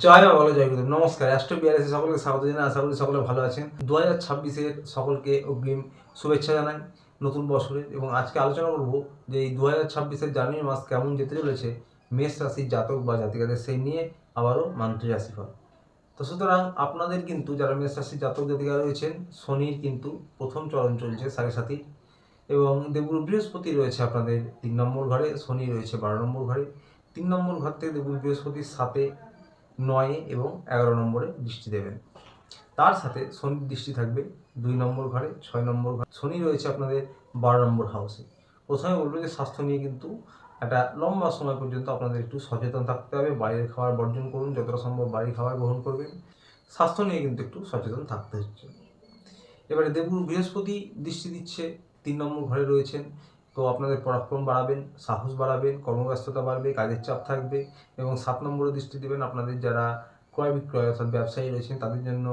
জয় বাবা, জয় গুরুদেব। নমস্কার। অ্যাস্ট্রো বিআরএসে সকলকে স্বাগত জানাই। আশা করি সকলে ভালো আছেন। 2026-এর সকলকে অগ্রিম শুভেচ্ছা জানাই নতুন বছরের। এবং আজকে আলোচনা করব যে এই 2026-এর জানুয়ারি মাস কেমন যেতে চলেছে মেষ রাশির জাতক বা জাতিকাদের, সেই নিয়ে আবারও মান্থলি রাশিফল। তো সুতরাং আপনাদের কিন্তু যারা মেষ রাশির জাতক জাতিকা রয়েছেন, শনির কিন্তু প্রথম চরণ চলছে 7.5, এবং দেবগুরু বৃহস্পতি রয়েছে আপনাদের 3 নম্বর ঘরে, শনি রয়েছে 12 নম্বর ঘরে। 3 নম্বর ঘর থেকে দেবগুরু বৃহস্পতি 7, 9 এবং 11 নম্বরে দৃষ্টি দেবেন। তার সাথে শনির দৃষ্টি থাকবে 2 নম্বর ঘরে, 6 নম্বর ঘরে। শনি রয়েছে আপনাদের 12 নম্বর হাউসে। প্রথমে বলবো যে স্বাস্থ্য নিয়ে কিন্তু একটা লম্বা সময় পর্যন্ত আপনাদের একটু সচেতন থাকতে হবে। বাইরের খাবার বর্জন করুন, যতটা সম্ভব বাড়ির খাবার গ্রহণ করবেন। স্বাস্থ্য নিয়ে কিন্তু একটু সচেতন থাকতে হচ্ছে। এবারে দেবগুরু বৃহস্পতি দৃষ্টি দিচ্ছে, 3 নম্বর ঘরে রয়েছেন। তো আপনাদের পরাক্রম বাড়াবেন, সাহস বাড়াবেন, কর্মব্যস্ততা বাড়বে, কাজের চাপ থাকবে। এবং 7 নম্বরে দৃষ্টি দেবেন আপনাদের যারা ক্রয় বিক্রয় অর্থাৎ ব্যবসায়ী রয়েছেন, তাদের জন্য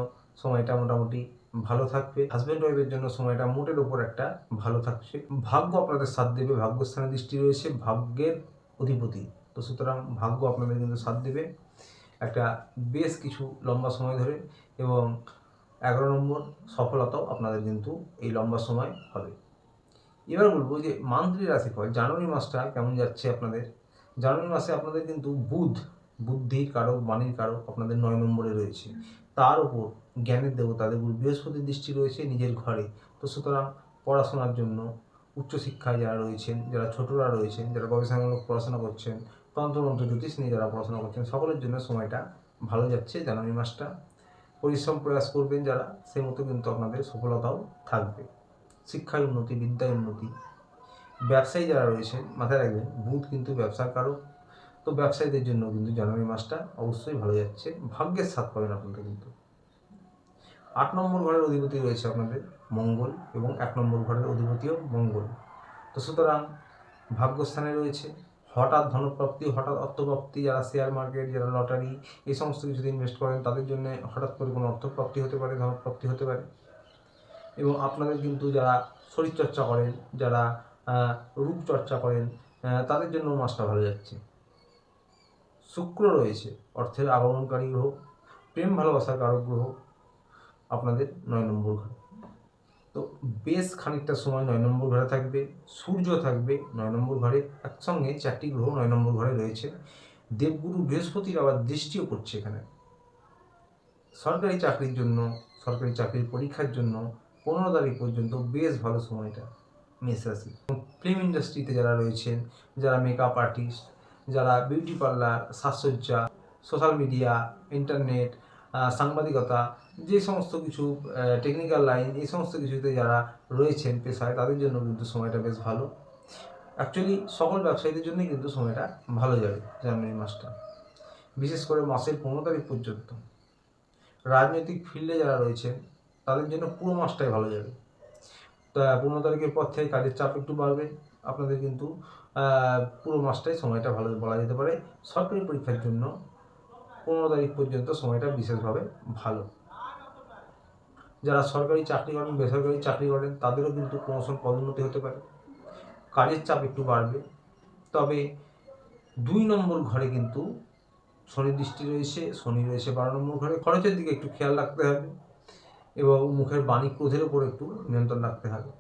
সময়টা মোটামুটি ভালো থাকবে। হাজব্যান্ড ওয়াইফের জন্য সময়টা মোটের ওপর একটা ভালো থাকছে। ভাগ্য আপনাদের সাথ দেবে, ভাগ্যস্থানে দৃষ্টি রয়েছে, ভাগ্যের অধিপতি। তো সুতরাং ভাগ্য আপনাদের কিন্তু সাথ দেবে একটা বেশ কিছু লম্বা সময় ধরে। এবং 11 নম্বর সফলতাও আপনাদের কিন্তু এই লম্বা সময় হবে। এবার বলবো যে মান্থলি রাশিফল জানুয়ারি মাসটা কেমন যাচ্ছে আপনাদের। জানুয়ারি মাসে আপনাদের কিন্তু বুদ্ধির কারক, বাণীর কারক আপনাদের 9 নম্বরে রয়েছে। তার উপর জ্ঞানের দেবতা দেবগুরু বৃহস্পতির দৃষ্টি রয়েছে নিজের ঘরে। তো সুতরাং পড়াশোনার জন্য, উচ্চশিক্ষায় যারা রয়েছেন, যারা ছোটরা রয়েছেন, যারা গবেষণামূলক পড়াশোনা করছেন, তন্ত্রমন্ত্র জ্যোতিষ নিয়ে যারা পড়াশোনা করছেন, সকলের জন্য সময়টা ভালো যাচ্ছে জানুয়ারি মাসটা। পরিশ্রম প্রয়াস করবেন যারা, সেই মতো কিন্তু আপনাদের সফলতাও থাকবে। শিক্ষার উন্নতি, বিদ্যার উন্নতি। ব্যবসায়ী যারা রয়েছেন, মাথায় রাখবেন বুধ কিন্তু ব্যবসার কারক। তো ব্যবসায়ীদের জন্য কিন্তু জানুয়ারি মাসটা অবশ্যই ভালো যাচ্ছে। ভাগ্যের সাথ পাবেন আপনাদের কিন্তু। 8 নম্বর ঘরের অধিপতি রয়েছে আপনাদের মঙ্গল, এবং 1 নম্বর ঘরের অধিপতিও মঙ্গল। তো সুতরাং ভাগ্যস্থানে রয়েছে হঠাৎ ধনপ্রাপ্তি, হঠাৎ অর্থপ্রাপ্তি। যারা শেয়ার মার্কেট, যারা লটারি, এই সমস্ত কিছুতে ইনভেস্ট করেন, তাদের জন্য হঠাৎ করে কোনো অর্থপ্রাপ্তি হতে পারে, ধনপ্রাপ্তি হতে পারে। এবং আপনাদের কিন্তু যারা শরীরচর্চা করেন, যারা রূপচর্চা করেন, তাদের জন্য মাসটা ভালো যাচ্ছে। শুক্র রয়েছে অর্থের আগমনকারী গ্রহ, প্রেম ভালোবাসার কারক গ্রহ আপনাদের 9 নম্বর ঘরে। তো বেশ খানিকটা সময় 9 নম্বর ঘরে থাকবে। সূর্য থাকবে 9 নম্বর ঘরে। একসঙ্গে 4টি গ্রহ 9 নম্বর ঘরে রয়েছে। দেবগুরু বৃহস্পতির আবার দৃষ্টিও পড়ছে এখানে। সরকারি চাকরির জন্য, সরকারি চাকরির পরীক্ষার জন্য 15 তারিখ পর্যন্ত বেশ ভালো সময়টা মেষ রাশি। ফিল্ম ইন্ডাস্ট্রিতে যারা রয়েছেন, যারা মেকআপ আর্টিস্ট, যারা বিউটি পার্লার, সাজসজ্জা, সোশ্যাল মিডিয়া, ইন্টারনেট, সাংবাদিকতা, যে সমস্ত কিছু টেকনিক্যাল লাইন, এই সমস্ত কিছুতে যারা রয়েছেন পেশায়, তাদের জন্য কিন্তু সময়টা বেশ ভালো। অ্যাকচুয়ালি সকল ব্যবসায়ীদের জন্যই কিন্তু সময়টা ভালো যাবে জানুয়ারি মাসটা, বিশেষ করে মাসের 15 তারিখ পর্যন্ত। রাজনৈতিক ফিল্ডে যারা রয়েছেন, তাদের জন্য পুরো মাসটাই ভালো যাবে। তো 15 তারিখের পর থেকে কাজের চাপ একটু বাড়বে আপনাদের, কিন্তু পুরো মাসটাই সময়টা ভালো বলা যেতে পারে। সরকারি পরীক্ষার জন্য 15 তারিখ পর্যন্ত সময়টা বিশেষভাবে ভালো। যারা সরকারি চাকরি করেন, বেসরকারি চাকরি করেন, তাদেরও কিন্তু প্রমোশন, পদোন্নতি হতে পারে। কাজের চাপ একটু বাড়বে। তবে 2 নম্বর ঘরে কিন্তু শনির দৃষ্টি রয়েছে, শনি রয়েছে 12 নম্বর ঘরে। খরচের দিকে একটু খেয়াল রাখতে হবে, এবং মুখের বাণী ক্রোধের উপর একটু নিয়ন্ত্রণ রাখতে হবে।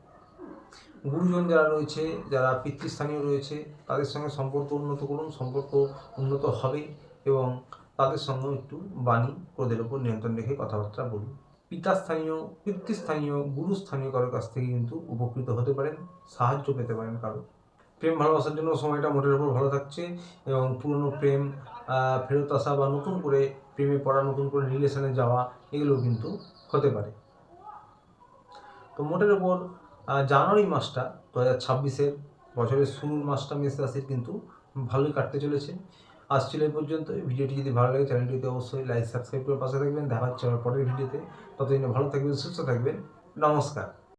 গুরুজন যারা রয়েছে, যারা পিতৃস্থানীয় রয়েছে, তাদের সঙ্গে সম্পর্ক উন্নত করুন। সম্পর্ক উন্নত হবে, এবং তাদের সঙ্গেও একটু বাণী ক্রোধের উপর নিয়ন্ত্রণ রেখে কথাবার্তা বলুন। পিতৃস্থানীয়, গুরুস্থানীয় কারোর কাছ থেকে কিন্তু উপকৃত হতে পারেন, সাহায্য পেতে পারেন কারো। প্রেম ভালোবাসার জন্য সময়টা মোটের উপর ভালো থাকছে, এবং পুরনো প্রেম ফেরত আসা, বা নতুন করে প্রেমে পড়া, নতুন করে রিলেশনে যাওয়া, এগুলো কিন্তু হতে পারে। তো মোটের ওপর জানুয়ারি মাসটা 2026-এর বছরের শুরুর মাসটা মেষ রাশির কিন্তু ভালোই কাটতে চলেছে। আজ ছিল এই পর্যন্ত। ভিডিওটি যদি ভালো লাগে চ্যানেলটিতে অবশ্যই লাইক, সাবস্ক্রাইব করে পাশে থাকবেন। দেখা হচ্ছে আমার পরের ভিডিওতে। ততদিনে ভালো থাকবেন, সুস্থ থাকবেন। নমস্কার।